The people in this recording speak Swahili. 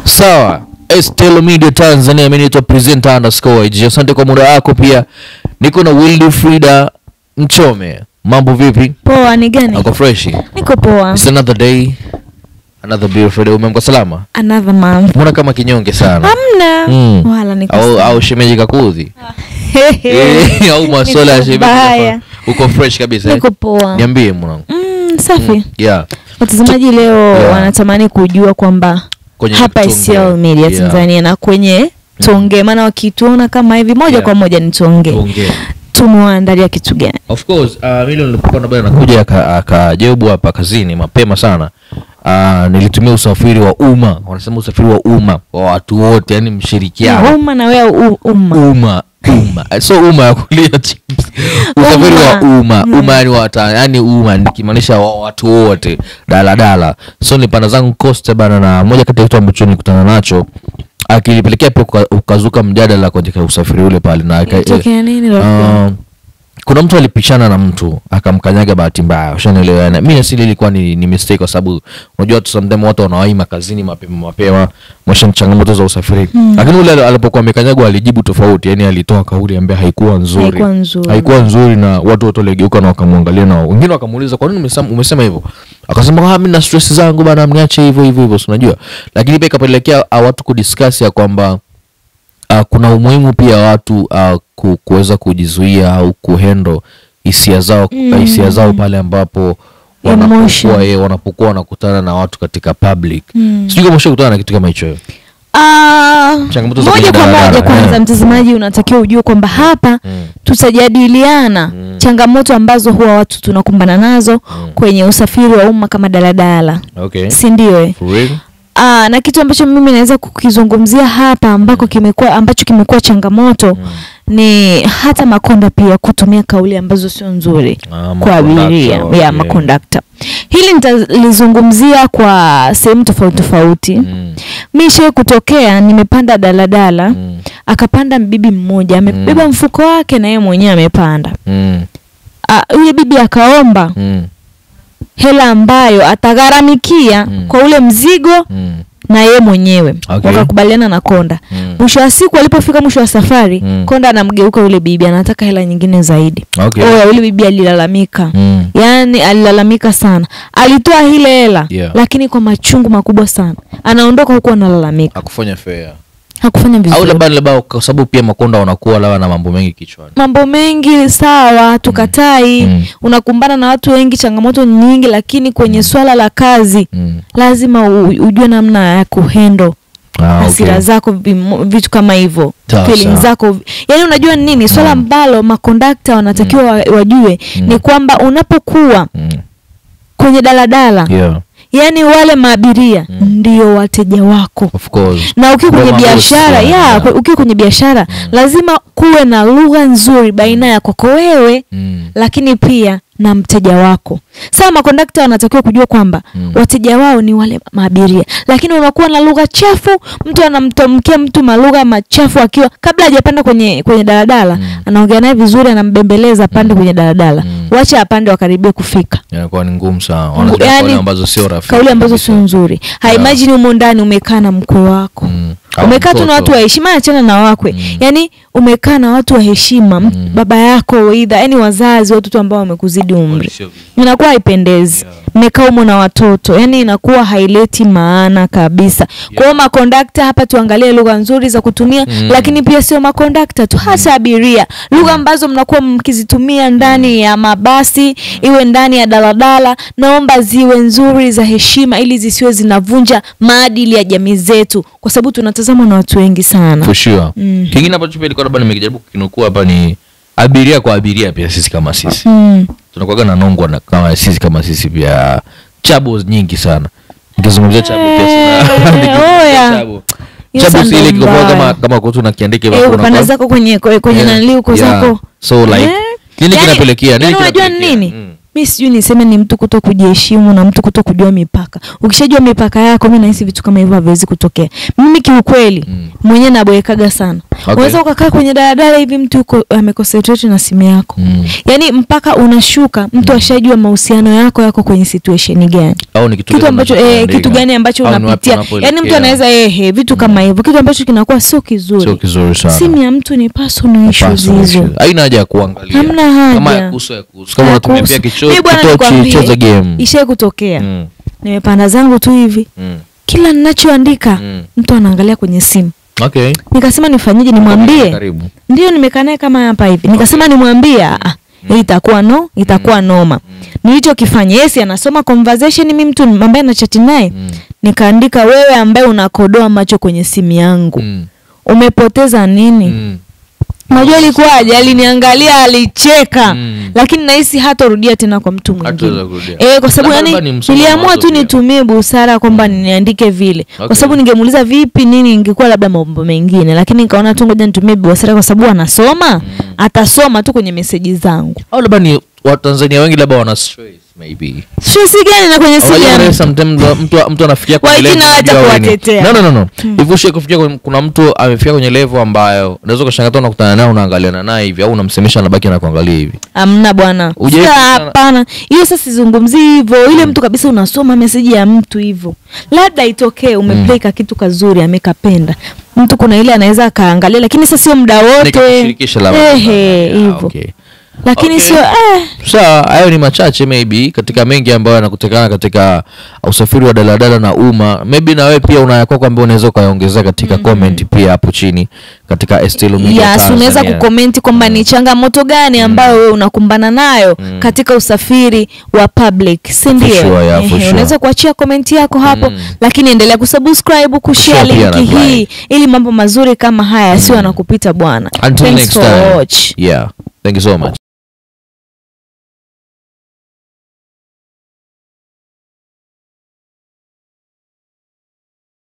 Sawa, Estelo Media Tanzania, mimi ni presenter_IG. Asante kwa muda wako pia. Niko na Wilfrida Mchome. Mambo vipi? Poa, ni gani? Uko fresh? Niko poa. It's another day. Another beautiful day. Umemko salama? Another month. Mbona kama kinyonge sana? Hamna. Wala niko. Au shemeji kakudhi? Au masuala ya shemeji. Uko fresh kabisa. Niko poa. Niambie mwanangu. Safi. Yeah. Watazamaji leo wanatamani kujua kwamba hapa Estelo Media Tanzania na kwenye tuongee, maana wakituona kama hivi moja kwa moja ni tuongee. Tumeandalia kitu gani? Of course, mimi nilipokuwa bwana nakuja akajebu hapa kazini mapema sana. Nilitumia usafiri wa umma. Wanasema usafiri wa umma wa watu wote, yani mshirikiano. Umma na wewe umma. So umma ya kulia chips. Usafiri wa umma. Umma ni watu, yani umma nikimaanisha watu wote, daladala. So nipanda zangu Costa bana, na moja kati ya vitu ambacho nilikutana nacho akilipelekea pia ukazuka mjadala kwa usafiri ule pale na kuna mtu alipishana na mtu akamkanyaga bahati mbaya. Ushanielewa? Mimi nasili ilikuwa ni mistake, kwa sababu unajua tu sometimes watu wanawahi kazini mapema mwisho changamoto za usafiri. Lakini ule alipokuwa amekanyagwa alijibu tofauti, yani alitoa kauli ambaye haikuwa nzuri na watu wote waligeuka na wakamwangalia, na wengine wakamuuliza kwa nini umesema hivyo. Akasema mimi na stress zangu bana, mniache hivyo unajua. Lakini pia ikapelekea watu kudiscuss ya kwamba kuna umuhimu pia watu kuweza kujizuia au kuhandle hisia zao pale ambapo wanapokuwa wanakutana na watu katika public. Sijui kama ushakutana na kitu kama hicho. Moja kwa moja kwanza mtazamaji unatakiwa ujue kwamba hapa tutajadiliana changamoto ambazo huwa watu tunakumbana nazo kwenye usafiri wa umma kama daladala. Okay. Si ndio? For real? Na kitu ambacho mimi naweza kukizungumzia hapa ambacho kimekuwa changamoto ni hata makonda pia kutumia kauli ambazo sio nzuri kwa abiria ya makondakta. Hili nitalizungumzia kwa sehemu tofauti. Mimi shehe kutokea nimepanda daladala, akapanda bibi mmoja amebeba mfuko wake na yeye mwenyewe amepanda. Yule bibi akaomba hela ambayo atagharamikia kwa ule mzigo na yeye mwenyewe. Wakakubaliana na konda. Mwisho wa siku alipofika mwisho wa safari, konda anamgeuka yule bibi, anataka hela nyingine zaidi. Yule bibi alilalamika. Yani alilalamika sana. Alitoa ile hela lakini kwa machungu makubwa sana. Anaondoka huko analalamika. Hakufanya vizuri. Au labda kwa sababu pia makonda wanakuwa na mambo mengi kichwani. Mambo mengi sawa, tukatai. Unakumbana na watu wengi, changamoto nyingi, lakini kwenye swala la kazi lazima ujue namna ya kuhandle hasira zako, vitu kama hivyo, feelings zako. Yani unajua nini? Swala ambalo makondakta wanatakiwa wajue ni kwamba unapokuwa kwenye daladala yani wale maabiria ndio wateja wako. Of course. Na ukiwa kwenye biashara, ukiwa kwenye biashara lazima kuwe na lugha nzuri baina ya kwako wewe lakini pia na mteja wako. Sasa makondakta wanatakiwa kujua kwamba wateja wao ni wale maabiria. Lakini unakuwa na lugha chafu, mtu anamtomkia mtu malugha machafu akiwa kabla hajapanda kwenye daladala, anaongea naye vizuri, anambembeleza pande kwenye daladala. Wacha apande wakaribia kufika. Inakuwa ni ngumu sana. Wanajua kauli ambazo sio rafiki. Kauli ambazo sio nzuri. Imagine umo ndani umekaa na mkwe wako. Umekaa tu na watu wa heshima, achana na wakwe. Yani umekaa na watu wa heshima, baba yako either, yani wazazi, watoto ambao wamekuzidi umri. Inakuwa haipendezi. Mmekaa umo na watoto, yani inakuwa haileti maana kabisa. Kwa hiyo makondakta hapa tuangalie lugha nzuri za kutumia, lakini pia sio makondakta tu, hasa abiria. Lugha ambazo mnakuwa mkizitumia ndani ya mabasi, iwe ndani ya daladala, naomba ziwe nzuri za heshima ili zisiwe zinavunja maadili ya jamii zetu, kwa sababu tunatazama na watu wengi sana. For sure. Kingine hapo chupe ilikuwa labda nimejaribu kukinukua hapa ni abiria kwa abiria pia sisi kama sisi. Tunakuwa na nongwa na kama sisi pia chabo nyingi sana. Nikizungumzia chabo pia sana. Chabo ile kama kwa tunakiandika hivyo kuna zako kwenye nali uko zako. So like nini kinapelekea? Unajua nini? mimi sijui niseme ni mtu kutokujiheshimu na mtu kutokujua mipaka. Ukishajua mipaka yako, mimi nahisi vitu kama hivyo haviwezi kutokea. Mimi kiukweli mwenyewe naboekaga sana. Unaweza ukakaa kwenye daladala hivi mtu yuko ameconcentrate na simu yako. Yaani mpaka unashuka mtu ashajua mahusiano yako kwenye situation gani. Au ni kitu ambacho kitu gani ambacho unapitia. Yaani mtu anaweza vitu kama hivyo. Kitu ambacho kinakuwa sio kizuri. Sio kizuri sana. Simu ya mtu ni personal issues hizo. Haina haja ya kuangalia. Hamna haja. Kama ya kuhusu. Kama unatumia kichochi cheza game. Ishaye kutokea. Nimepanda zangu tu hivi. Kila ninachoandika mtu anaangalia kwenye simu. Okay. Nikasema nifanyeje, nimwambie? Ndio nimekaa naye kama hapa hivi. Nikasema nimwambie itakuwa noma. Nilichokifanya Yesi anasoma conversation, mimi mtu ambaye na chat naye nikaandika, wewe ambaye unakodoa macho kwenye simu yangu umepoteza nini? Unajua ilikuwaje? Aliniangalia, alicheka. Lakini nahisi hatarudia tena kwa mtu mwingine. Kwa sababu yani niliamua tu nitumie busara kwamba niandike vile. Kwa sababu ningemuuliza vipi nini ingekuwa labda mambo mengine, lakini nikaona tu ngoja nitumie busara kwa sababu anasoma, atasoma tu kwenye message zangu. Au labda ni Watanzania wengi labda wana stress maybe. Stress gani na kwenye simu yangu? Sometimes mtu anafikia kwenye level. No. Hivyo shie kufikia kuna mtu amefikia kwenye level ambayo unaweza kushangaa unakutana naye unaangaliana naye hivi au unamsemesha anabaki na kuangalia hivi. Amna bwana. Hapana. Hiyo sasa sizungumzi hivyo. Ile mtu kabisa unasoma message ya mtu hivyo. Labda itokee umeplay kitu kazuri amekapenda. Mtu kuna ile anaweza kaangalia lakini sasa sio muda wote. Hivyo. Lakini sio sawa. Hayo ni machache maybe katika mengi ambayo yanakutekana katika usafiri wa daladala na umma. Maybe na wewe pia unayako kwamba unaweza kuongezea katika comment pia hapo chini katika Estilo Media. Yes, unaweza kucomment kwamba ni changamoto gani ambayo wewe unakumbana nayo katika usafiri wa public. Si ndio? Unaweza kuachia comment yako hapo, lakini endelea kusubscribe, kushare link hii ili mambo mazuri kama haya sio yanakupita bwana. Until next time. Yeah. Thank you so much.